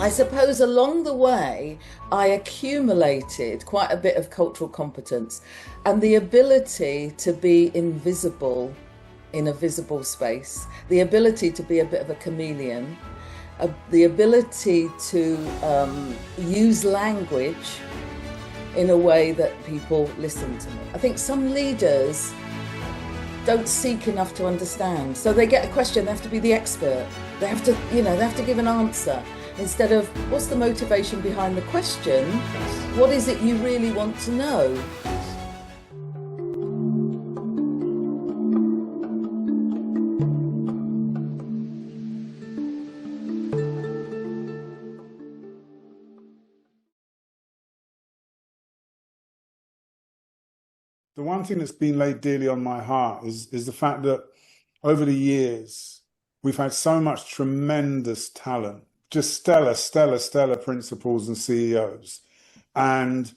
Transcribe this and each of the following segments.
I suppose along the way, I accumulated quite a bit of cultural competence and the ability to be invisible in a visible space, the ability to be a bit of a chameleon, the ability to use language in a way that people listen to me. I think some leaders don't seek enough to understand. So they get a question, they have to be the expert. They have to, they have to give an answer. Instead of what's the motivation behind the question? What is it you really want to know? The one thing that's been laid dearly on my heart is the fact that over the years, we've had so much tremendous talent, just stellar principals and CEOs. And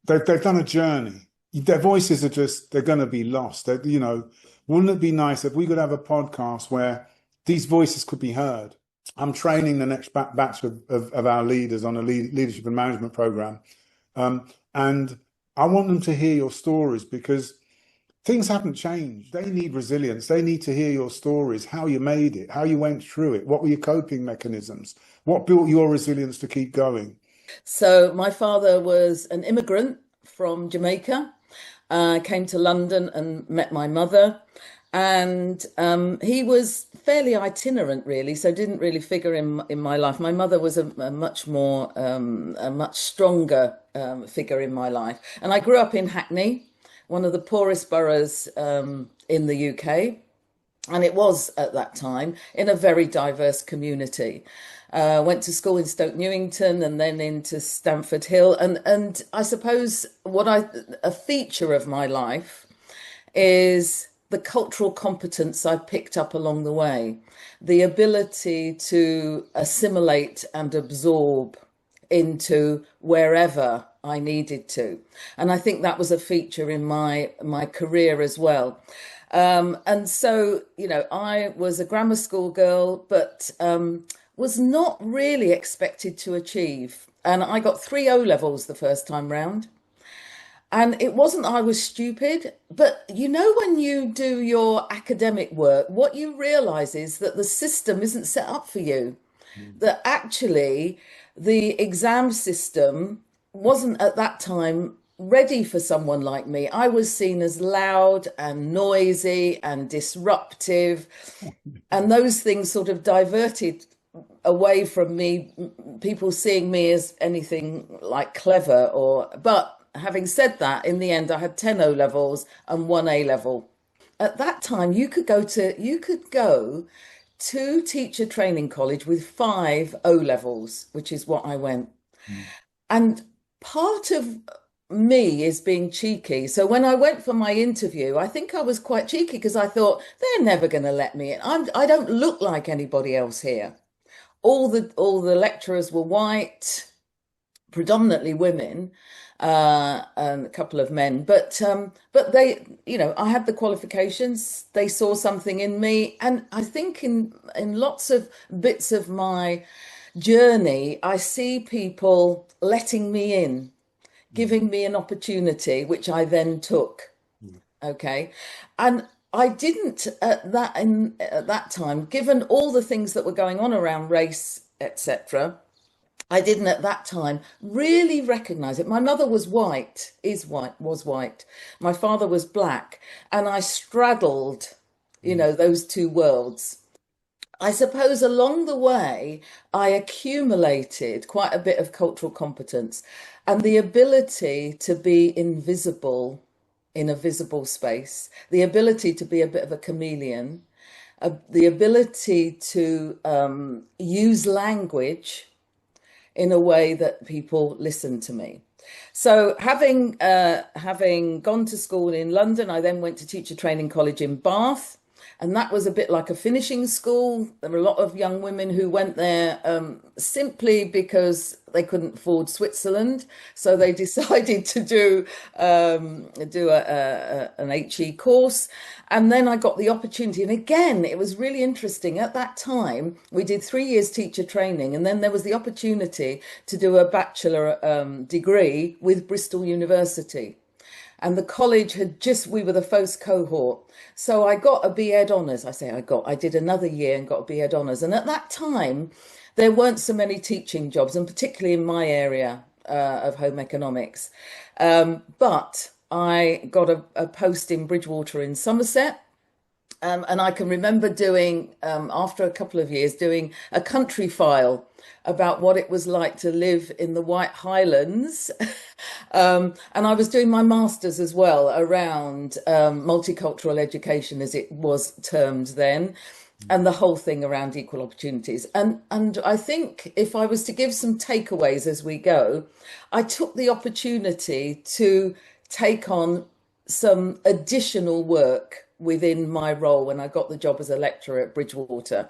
they've done a journey. Their voices are they're going to be lost. Wouldn't it be nice if we could have a podcast where these voices could be heard? I'm training the next batch of our leaders on a leadership and management program. And I want them to hear your stories because things haven't changed. They need resilience. They need to hear your stories, how you made it, how you went through it, what were your coping mechanisms, what built your resilience to keep going. So my father was an immigrant from Jamaica, came to London and met my mother. And he was fairly itinerant, really, so didn't really figure in my life. My mother was a much stronger figure in my life. And I grew up in Hackney, one of the poorest boroughs in the UK. And it was, at that time, in a very diverse community. Went to school in Stoke Newington and then into Stamford Hill. And I suppose a feature of my life is the cultural competence I picked up along the way, the ability to assimilate and absorb into wherever I needed to. And I think that was a feature in my career as well. And so, I was a grammar school girl, but was not really expected to achieve. And I got 3 O levels the first time round. And it wasn't I was stupid, but when you do your academic work, what you realize is that the system isn't set up for you. That actually the exam system wasn't at that time ready for someone like me. I was seen as loud and noisy and disruptive, and those things sort of diverted away from me, people seeing me as anything like clever but having said that, in the end, I had 10 O levels and 1 A level. At that time, you could go to teacher training college with 5 O levels, which is what I went. And part of me is being cheeky. So when I went for my interview, I think I was quite cheeky because I thought they're never going to let me in. I don't look like anybody else here. All the lecturers were white, predominantly women. And a couple of men, but they, I had the qualifications. They saw something in me, and I think in lots of bits of my journey, I see people letting me in, giving me an opportunity, which I then took. Okay, and I didn't at that time, given all the things that were going on around race, etc. I didn't at that time really recognize it. My mother was white. My father was black. And I straddled, those two worlds. I suppose along the way, I accumulated quite a bit of cultural competence and the ability to be invisible in a visible space, the ability to be a bit of a chameleon, the ability to use language in a way that people listen to me. So having gone to school in London, I then went to teacher training college in Bath. And that was a bit like a finishing school. There were a lot of young women who went there simply because they couldn't afford Switzerland. So they decided to do an HE course. And then I got the opportunity. And again, it was really interesting. At that time, we did 3 years teacher training. And then there was the opportunity to do a bachelor degree with Bristol University. And the college we were the first cohort. So I got a B.Ed honours. I did another year and got a B.Ed honours. And at that time, there weren't so many teaching jobs, and particularly in my area of home economics. But I got a post in Bridgewater in Somerset. And I can remember doing, after a couple of years, doing a country file about what it was like to live in the White Highlands. And I was doing my master's as well around multicultural education, as it was termed then, and the whole thing around equal opportunities. And I think if I was to give some takeaways as we go, I took the opportunity to take on some additional work within my role when I got the job as a lecturer at Bridgewater.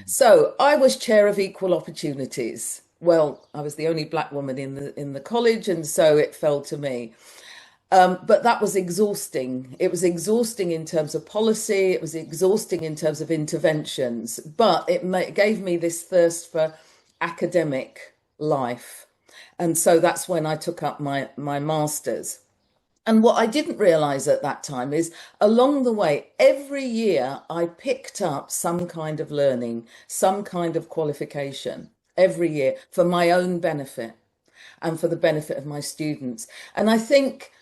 So I was chair of equal opportunities. Well, I was the only black woman in the college, and so it fell to me. But that was exhausting. It was exhausting in terms of policy. It was exhausting in terms of interventions. But it gave me this thirst for academic life. And so that's when I took up my master's. And what I didn't realise at that time is along the way, every year I picked up some kind of learning, some kind of qualification every year for my own benefit and for the benefit of my students. And I think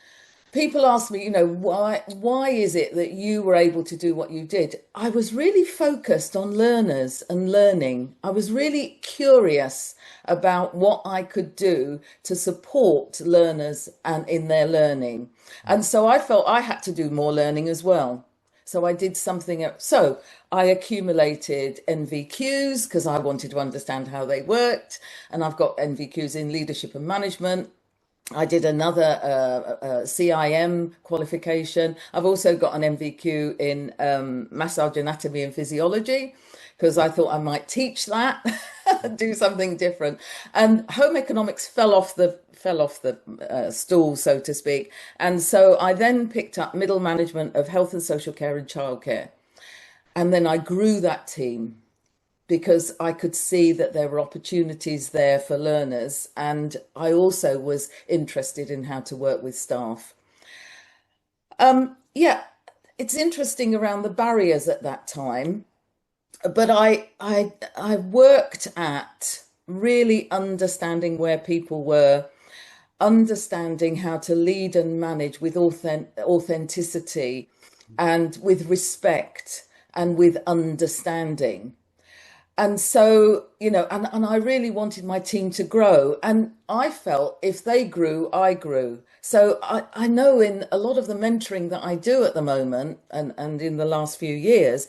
people ask me, why is it that you were able to do what you did? I was really focused on learners and learning. I was really curious about what I could do to support learners and in their learning. And so I felt I had to do more learning as well. So I did something. So I accumulated NVQs because I wanted to understand how they worked. And I've got NVQs in leadership and management. I did another CIM qualification. I've also got an NVQ in massage anatomy and physiology because I thought I might teach that, do something different. And home economics fell off the stool, so to speak. And so I then picked up middle management of health and social care and childcare. And then I grew that team, because I could see that there were opportunities there for learners. And I also was interested in how to work with staff. It's interesting around the barriers at that time, but I worked at really understanding where people were, understanding how to lead and manage with authenticity and with respect and with understanding. And so, and I really wanted my team to grow. And I felt if they grew, I grew. So I know in a lot of the mentoring that I do at the moment and in the last few years,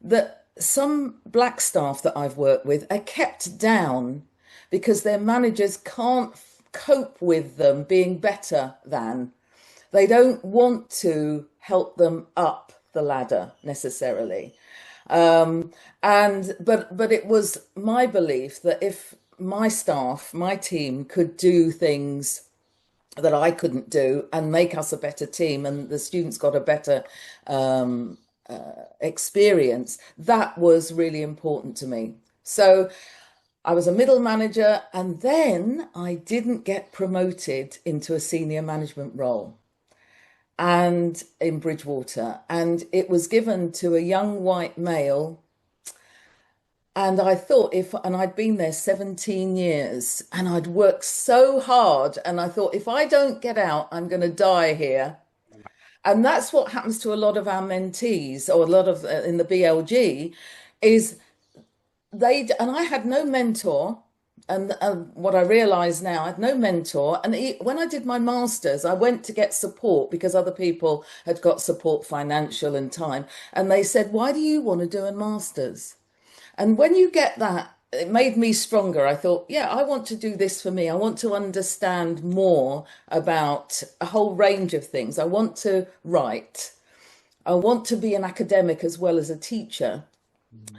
that some black staff that I've worked with are kept down because their managers can't cope with them being better than. They don't want to help them up the ladder necessarily. But it was my belief that if my staff, my team could do things that I couldn't do and make us a better team and the students got a better experience, that was really important to me. So I was a middle manager, and then I didn't get promoted into a senior management role and in Bridgewater, and it was given to a young white male. And I thought and I'd been there 17 years and I'd worked so hard, and I thought, if I don't get out, I'm going to die here. And that's what happens to a lot of our mentees, or a lot of in the BLG, is and I had no mentor. And what I realise now, I had no mentor. And when I did my master's, I went to get support because other people had got support, financial and time. And they said, why do you want to do a master's? And when you get that, it made me stronger. I thought, I want to do this for me. I want to understand more about a whole range of things. I want to write. I want to be an academic as well as a teacher.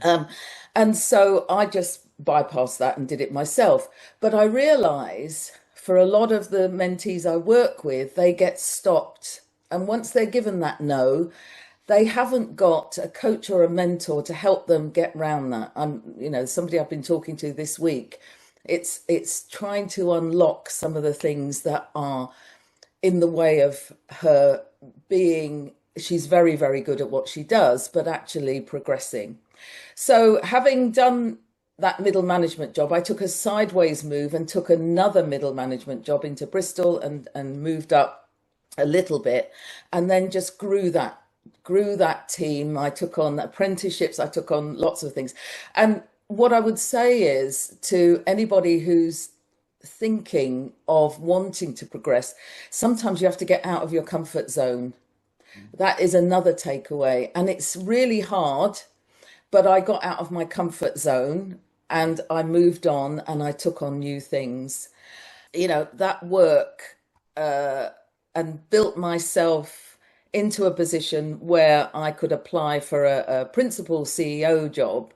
And so I just bypassed that and did it myself. But I realize for a lot of the mentees I work with, they get stopped. And once they're given that no, they haven't got a coach or a mentor to help them get round that. Somebody I've been talking to this week, it's trying to unlock some of the things that are in the way of her being. She's very, very good at what she does, but actually progressing. So having done that middle management job, I took a sideways move and took another middle management job into Bristol and moved up a little bit, and then just grew that team. I took on apprenticeships, I took on lots of things. And what I would say is to anybody who's thinking of wanting to progress, sometimes you have to get out of your comfort zone. That is another takeaway. And it's really hard, but I got out of my comfort zone and I moved on and I took on new things. That work and built myself into a position where I could apply for a principal CEO job.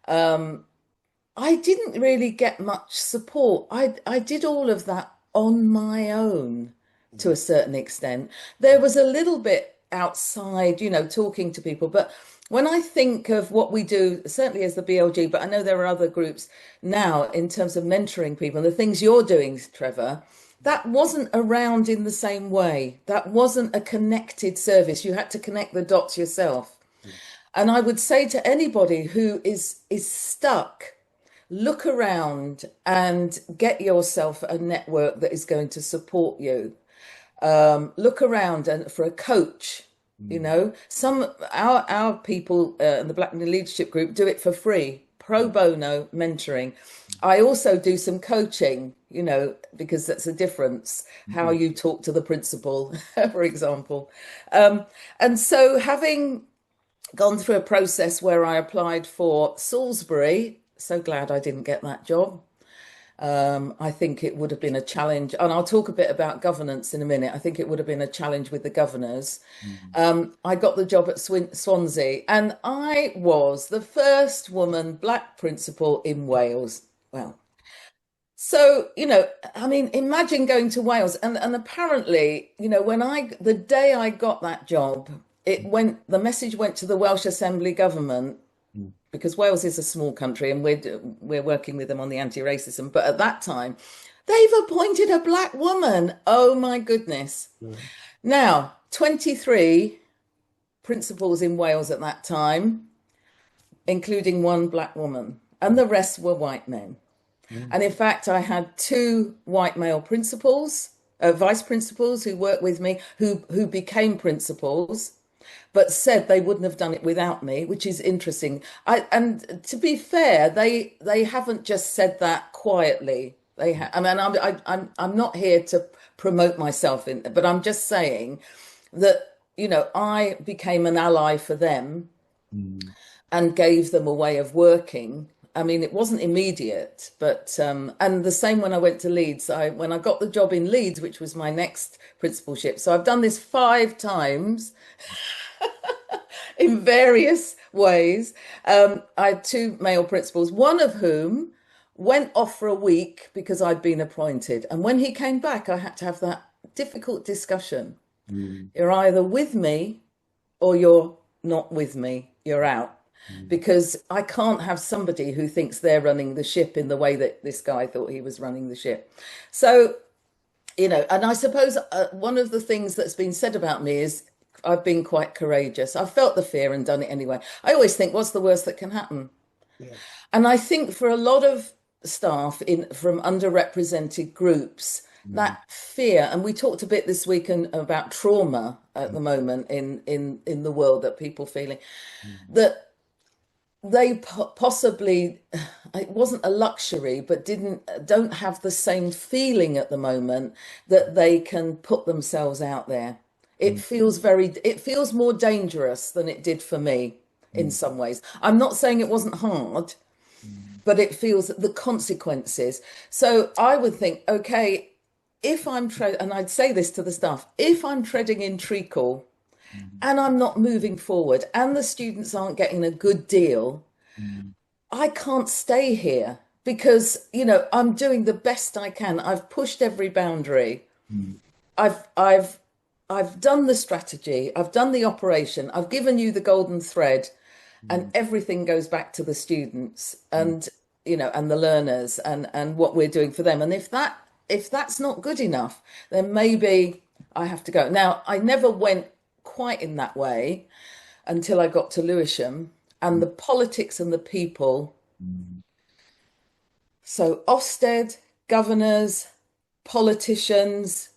I didn't really get much support. I did all of that on my own to a certain extent. There was a little bit outside, talking to people. But when I think of what we do, certainly as the BLG, but I know there are other groups now in terms of mentoring people, the things you're doing, Trevor, that wasn't around in the same way. That wasn't a connected service. You had to connect the dots yourself. And I would say to anybody who is stuck, look around and get yourself a network that is going to support you. Look around and for a coach. Our people in the Black Leadership Group do it for free, pro bono mentoring. I also do some coaching, because that's a difference, how you talk to the principal, for example. And so having gone through a process where I applied for Salisbury, so glad I didn't get that job. I think it would have been a challenge, and I'll talk a bit about governance in a minute. I think it would have been a challenge with the governors. I got the job at Swansea, and I was the first woman black principal in Wales. Well, so, imagine going to Wales, and apparently, the day I got that job, the message went to the Welsh Assembly government, because Wales is a small country and we're working with them on the anti-racism. But at that time, they've appointed a black woman. Oh, my goodness. Now, 23 principals in Wales at that time, including one black woman, and the rest were white men. And in fact, I had 2 white male principals, vice principals who worked with me, who became principals, but said they wouldn't have done it without me, which is interesting. And to be fair, they haven't just said that quietly. I'm not here to promote myself but I'm just saying that I became an ally for them and gave them a way of working. It wasn't immediate, but and the same when I went to Leeds. When I got the job in Leeds, which was my next principalship. So I've done this 5 times. In various ways. I had 2 male principals, one of whom went off for a week because I'd been appointed. And when he came back, I had to have that difficult discussion. You're either with me or you're not with me. You're out. Because I can't have somebody who thinks they're running the ship in the way that this guy thought he was running the ship. So, and I suppose one of the things that's been said about me is I've been quite courageous. I've felt the fear and done it anyway. I always think, what's the worst that can happen? Yeah. And I think for a lot of staff from underrepresented groups, that fear, and we talked a bit this week about trauma at the moment in the world that people feeling, that they possibly, it wasn't a luxury, but don't have the same feeling at the moment that they can put themselves out there. It feels more dangerous than it did for me in some ways. I'm not saying it wasn't hard, but it feels the consequences. So I would think, okay, if I'm and I'd say this to the staff, if I'm treading in treacle and I'm not moving forward, and the students aren't getting a good deal, I can't stay here because, I'm doing the best I can. I've pushed every boundary. I've I've I've done the strategy, I've done the operation, I've given you the golden thread, and everything goes back to the students and and the learners and what we're doing for them. And if that's not good enough, then maybe I have to go. Now, I never went quite in that way until I got to Lewisham and the politics and the people. So Ofsted, governors, politicians,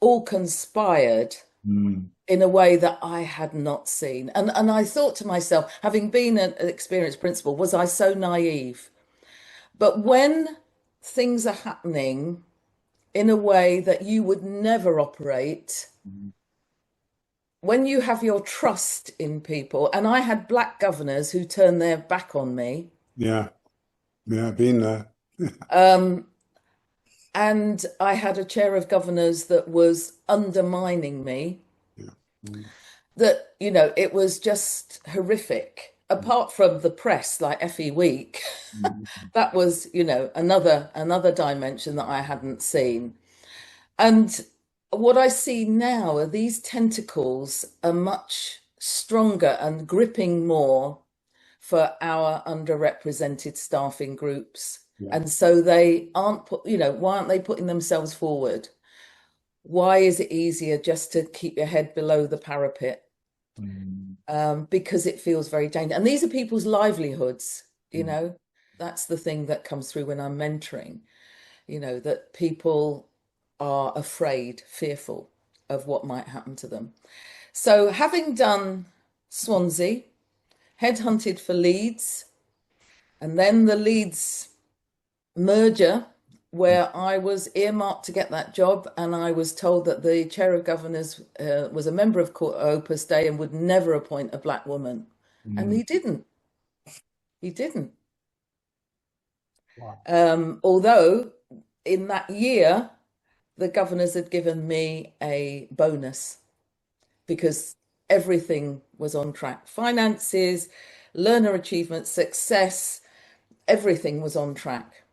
all conspired in a way that I had not seen. And I thought to myself, having been an experienced principal, was I so naive? But when things are happening in a way that you would never operate, when you have your trust in people, and I had black governors who turned their back on me. Yeah, been there. And I had a chair of governors that was undermining me. That, it was just horrific. Apart from the press, like FE Week, that was, another dimension that I hadn't seen. And what I see now are these tentacles are much stronger and gripping more for our underrepresented staffing groups. And so they aren't why aren't they putting themselves forward? Why is it easier just to keep your head below the parapet? Because it feels very dangerous. And these are people's livelihoods, that's the thing that comes through when I'm mentoring, that people are afraid, fearful of what might happen to them. So having done Swansea, headhunted for Leeds, and then the Leeds merger, where I was earmarked to get that job, and I was told that the chair of governors was a member of Opus Dei and would never appoint a black woman. And he didn't. Wow. Although in that year, the governors had given me a bonus because everything was on track. Finances, learner achievement, success, everything was on track.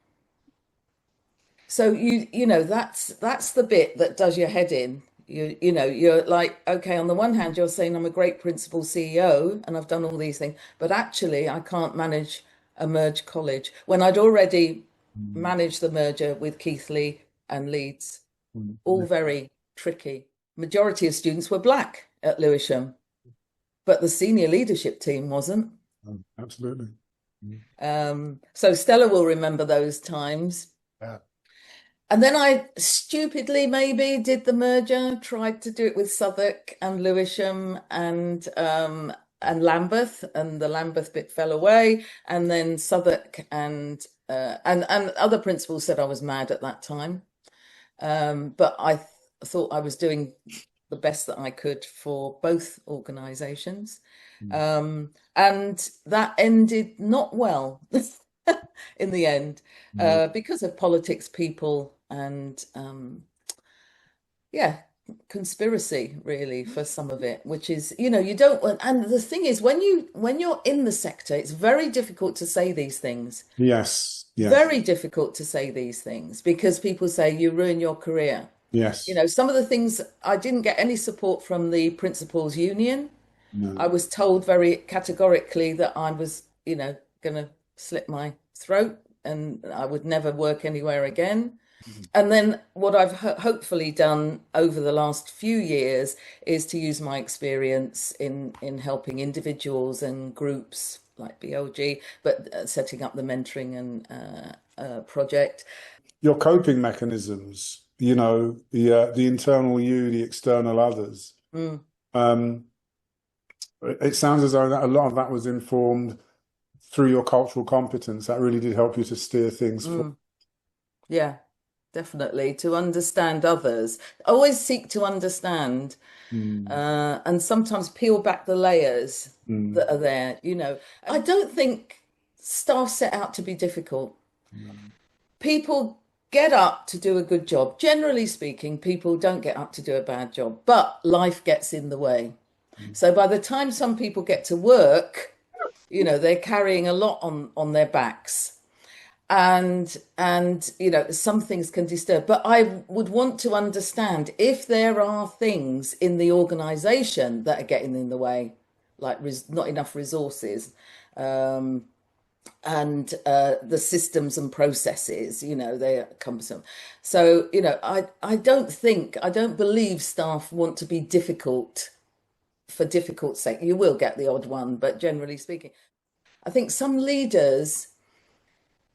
So that's the bit that does your head in. You're like, okay, on the one hand, you're saying I'm a great principal CEO and I've done all these things, but actually I can't manage a merged college when I'd already managed the merger with Keighley and Leeds. All very tricky. Majority of students were black at Lewisham, but the senior leadership team wasn't. Oh, absolutely. So Stella will remember those times. Yeah. And then I stupidly maybe did the merger, tried to do it with Southwark and Lewisham and Lambeth, and the Lambeth bit fell away. And then Southwark and other principals said I was mad at that time. But I thought I was doing the best that I could for both organisations. And that ended not well in the end because of politics, people, and conspiracy really for some of it, which is, you don't want. And the thing is, when you're in the sector, it's very difficult to say these things. Yes. Very difficult to say these things because people say you ruin your career. Yes. Some of the things, I didn't get any support from the principals union. No. I was told very categorically that I was, going to slit my throat and I would never work anywhere again. And then what I've hopefully done over the last few years is to use my experience in helping individuals and groups like BLG, but setting up the mentoring and project. Your coping mechanisms, the internal you, the external others. It sounds as though a lot of that was informed through your cultural competence. That really did help you to steer things forward. Yeah, definitely. To understand others. Always seek to understand and sometimes peel back the layers that are there. I don't think staff set out to be difficult. People get up to do a good job. Generally speaking, people don't get up to do a bad job, but life gets in the way. So by the time some people get to work, you know, they're carrying a lot on their backs. And you know, some things can disturb, but I would want to understand if there are things in the organization that are getting in the way, like not enough resources, and the systems and processes, you know, they're cumbersome. So, you know, I don't believe staff want to be difficult for difficult sake. You will get the odd one, but generally speaking, I think some leaders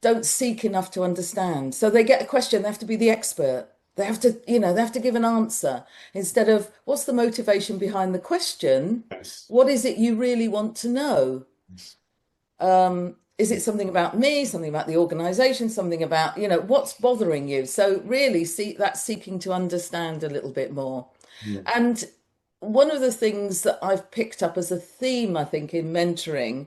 don't seek enough to understand. So they get a question, they have to be the expert. They have to, you know, they have to give an answer instead of what's the motivation behind the question? Yes. What is it you really want to know? Is it something about me, something about the organization, something about, you know, what's bothering you? So really that's seeking to understand a little bit more. Yeah. And one of the things that I've picked up as a theme, I think, in mentoring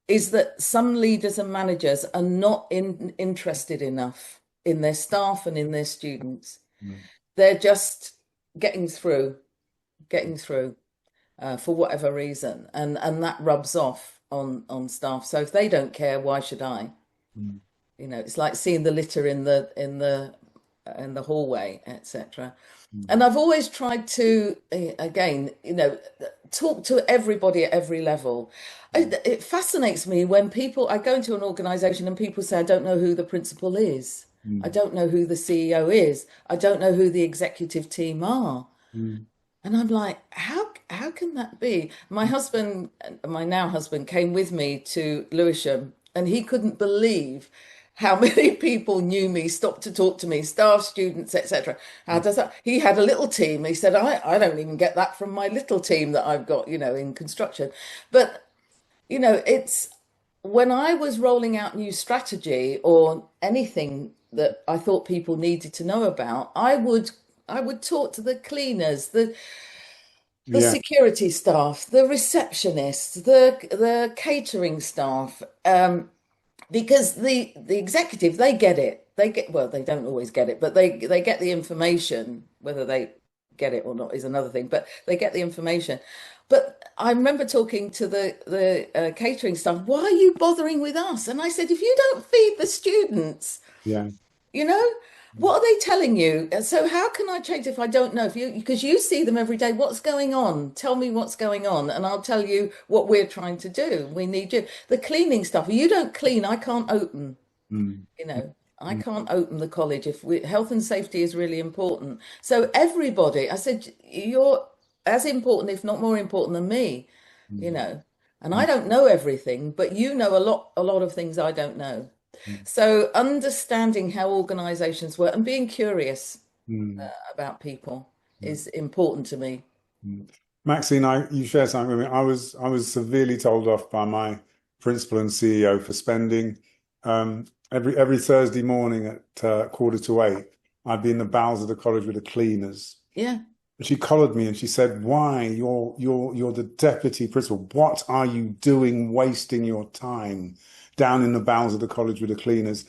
is that some leaders and managers are not interested enough in their staff and in their students. They're just getting through for whatever reason, and that rubs off on staff. So if they don't care, why should I? You know, it's like seeing the litter in the hallway, etc. And I've always tried to, again, you know, talk to everybody at every level. It fascinates me when I go into an organization and people say, I don't know who the principal is. I don't know who the CEO is. I don't know who the executive team are. And I'm like, how can that be? My now husband, came with me to Lewisham, and he couldn't believe how many people knew me, stopped to talk to me, staff, students, etc. How does that? He had a little team. He said, I don't even get that from my little team that I've got, you know, in construction. But, you know, it's when I was rolling out new strategy or anything that I thought people needed to know about, I would talk to the cleaners, the security staff, the receptionists, the catering staff, because the executive, they get it. They don't always get it, but they get the information. Whether they get it or not is another thing, but they get the information. But I remember talking to the catering staff, why are you bothering with us? And I said, if you don't feed the students, you know, what are they telling you? So how can I change if I don't know? Because you see them every day. What's going on? Tell me what's going on, and I'll tell you what we're trying to do. We need you. The cleaning stuff. If you don't clean, I can't open. You know, I can't open the college. Health and safety is really important. So everybody, I said, you're as important, if not more important than me. You know, and I don't know everything, but you know a lot of things I don't know. So understanding how organizations work and being curious about people is important to me. Maxine, you shared something with me. I was severely told off by my principal and CEO for spending every Thursday morning at 7:45. I'd be in the bowels of the college with the cleaners. Yeah. She collared me and she said, "Why? You're the deputy principal. What are you doing, wasting your time down in the bowels of the college with the cleaners?"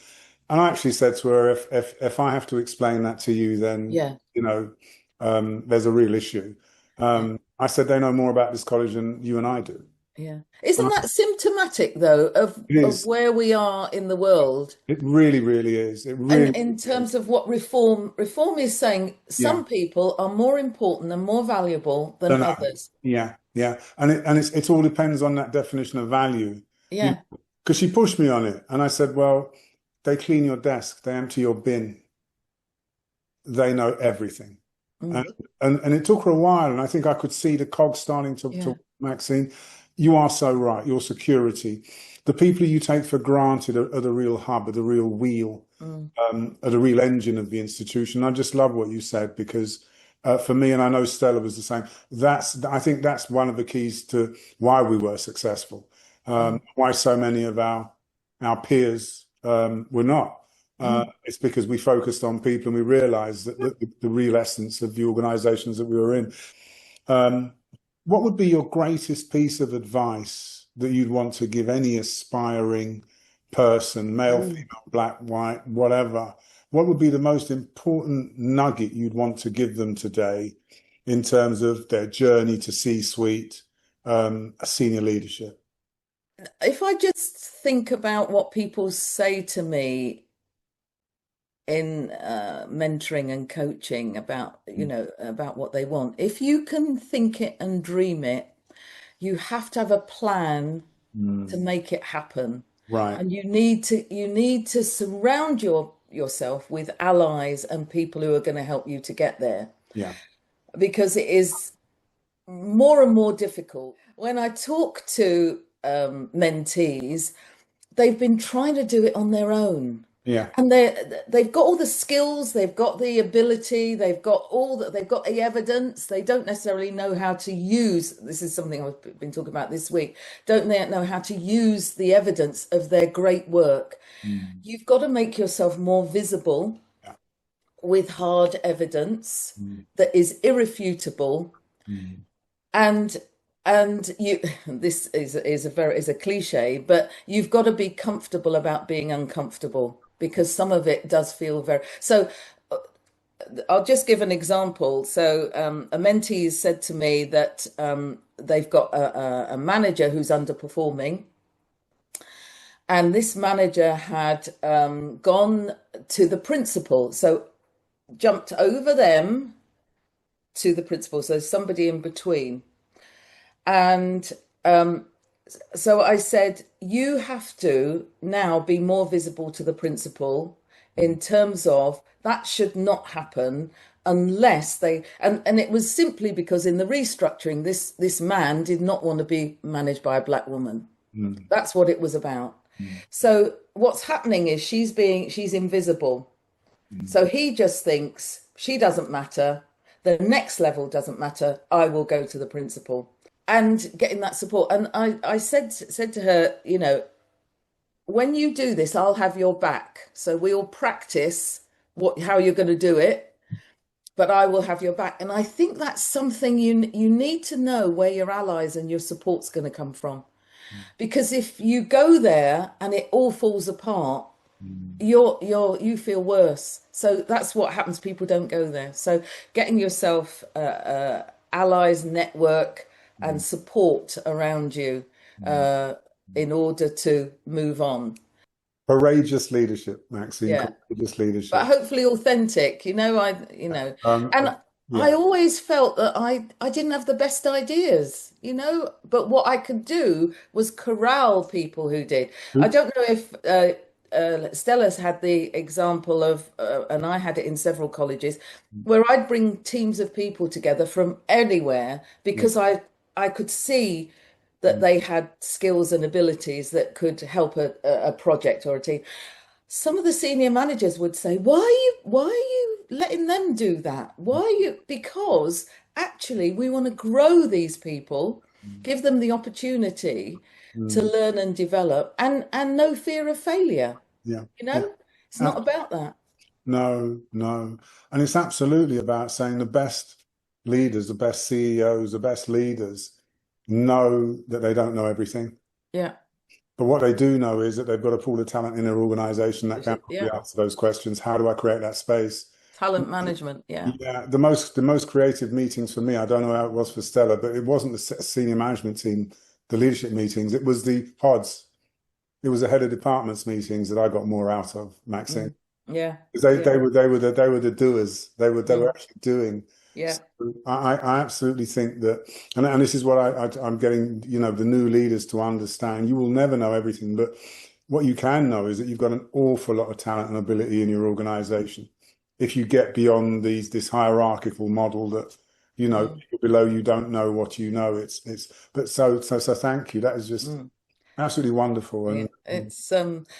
And I actually said to her, if I have to explain that to you, then you know, there's a real issue. I said, they know more about this college than you and I do. Yeah. Isn't that symptomatic, though, of where we are in the world? It really, really is. It really, and in terms of what reform is saying, some people are more important and more valuable than others. Yeah. And it all depends on that definition of value. Yeah. Because she pushed me on it. And I said, well, they clean your desk, they empty your bin. They know everything. And it took her a while. And I think I could see the cogs starting to Maxine. You are so right. Your security. The people you take for granted are the real hub, are the real wheel, are the real engine of the institution. I just love what you said because for me, and I know Stella was the same, I think that's one of the keys to why we were successful, why so many of our peers were not. It's because we focused on people and we realized that the real essence of the organizations that we were in. What would be your greatest piece of advice that you'd want to give any aspiring person, male, female, black, white, whatever? What would be the most important nugget you'd want to give them today in terms of their journey to C-suite, senior leadership? If I just think about what people say to me in mentoring and coaching about, about what they want, if you can think it and dream it, you have to have a plan to make it happen. Right. And you need to surround yourself with allies and people who are going to help you to get there, Yeah. because it is more and more difficult. When I talk to mentees, they've been trying to do it on their own. Yeah. And they've got all the skills, they've got the ability, they've got the evidence. They don't necessarily know how to use, this is something I've been talking about this week, don't they know how to use the evidence of their great work. You've got to make yourself more visible Yeah. with hard evidence that is irrefutable. And you, this is a cliche, but you've got to be comfortable about being uncomfortable, because some of it does feel very so. I'll just give an example. So a mentee said to me that they've got a manager who's underperforming, and this manager had gone to the principal, so jumped over them to the principal, so somebody in between. And so I said, you have to now be more visible to the principal in terms of that should not happen unless they, and it was simply because in the restructuring, this man did not want to be managed by a black woman. That's what it was about. So what's happening is she's invisible. So he just thinks she doesn't matter. The next level doesn't matter. I will go to the principal. And getting that support. And I said to her, when you do this, I'll have your back. So we'll practice how you're going to do it, but I will have your back. And I think that's something you need to know, where your allies and your support's going to come from. Because if you go there and it all falls apart, you feel worse. So that's what happens. People don't go there. So getting yourself allies, network, and support around you in order to move on. Courageous leadership, Maxine. Yeah. Courageous leadership. But hopefully authentic, and I always felt that I didn't have the best ideas, but what I could do was corral people who did. I don't know if Stella's had the example of, and I had it in several colleges, where I'd bring teams of people together from anywhere, because I could see that they had skills and abilities that could help a project or a team. Some of the senior managers would say, why are you letting them do that? Why are you? Because actually we want to grow these people, give them the opportunity to learn and develop, and no fear of failure. Yeah. It's not about that. No. And it's absolutely about saying the best leaders, the best CEOs, the best leaders know that they don't know everything. Yeah. But what they do know is that they've got a pool of talent in their organization that can answer those questions. How do I create that space? Talent management, yeah. Yeah, the most creative meetings for me, I don't know how it was for Stella, but it wasn't the senior management team, the leadership meetings. It was the pods. It was the head of departments meetings that I got more out of, Maxine. Yeah. Because they were the doers. They were actually doing. Yeah. So I absolutely think that, and this is what I'm getting, the new leaders to understand. You will never know everything, but what you can know is that you've got an awful lot of talent and ability in your organization. If you get beyond this hierarchical model that, people below you don't know what you know. But so thank you. That is just absolutely wonderful. And it's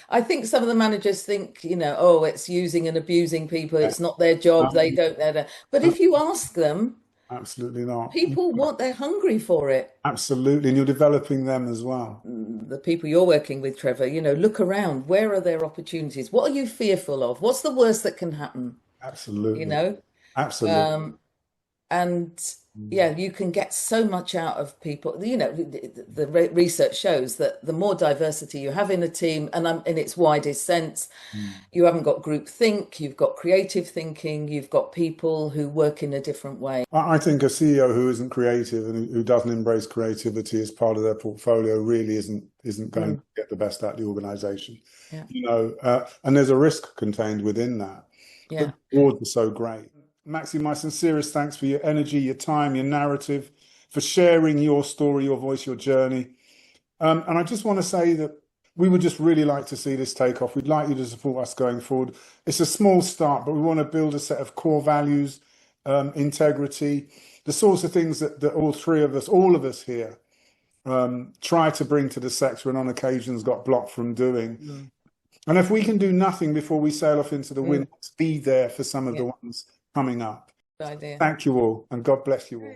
I think some of the managers think, it's using and abusing people. It's not their job. They don't know that. But if you ask them, absolutely not. People they're hungry for it. Absolutely. And you're developing them as well. The people you're working with, Trevor, look around. Where are their opportunities? What are you fearful of? What's the worst that can happen? Absolutely. Absolutely. And yeah, you can get so much out of people. You know, the research shows that the more diversity you have in a team, and in its widest sense, you haven't got group think, you've got creative thinking, you've got people who work in a different way. I think a CEO who isn't creative and who doesn't embrace creativity as part of their portfolio really isn't going to get the best out of the organization. Yeah. You know, and there's a risk contained within that. Yeah. But the boards are so great. Maxine, my sincerest thanks for your energy, your time, your narrative, for sharing your story, your voice, your journey. And I just want to say that we would just really like to see this take off. We'd like you to support us going forward. It's a small start, but we want to build a set of core values, integrity, the sorts of things that all three of us, all of us here, try to bring to the sector and on occasions got blocked from doing. And if we can do nothing before we sail off into the wind, be there for some of the ones coming up. Good idea. Thank you all, and God bless you all.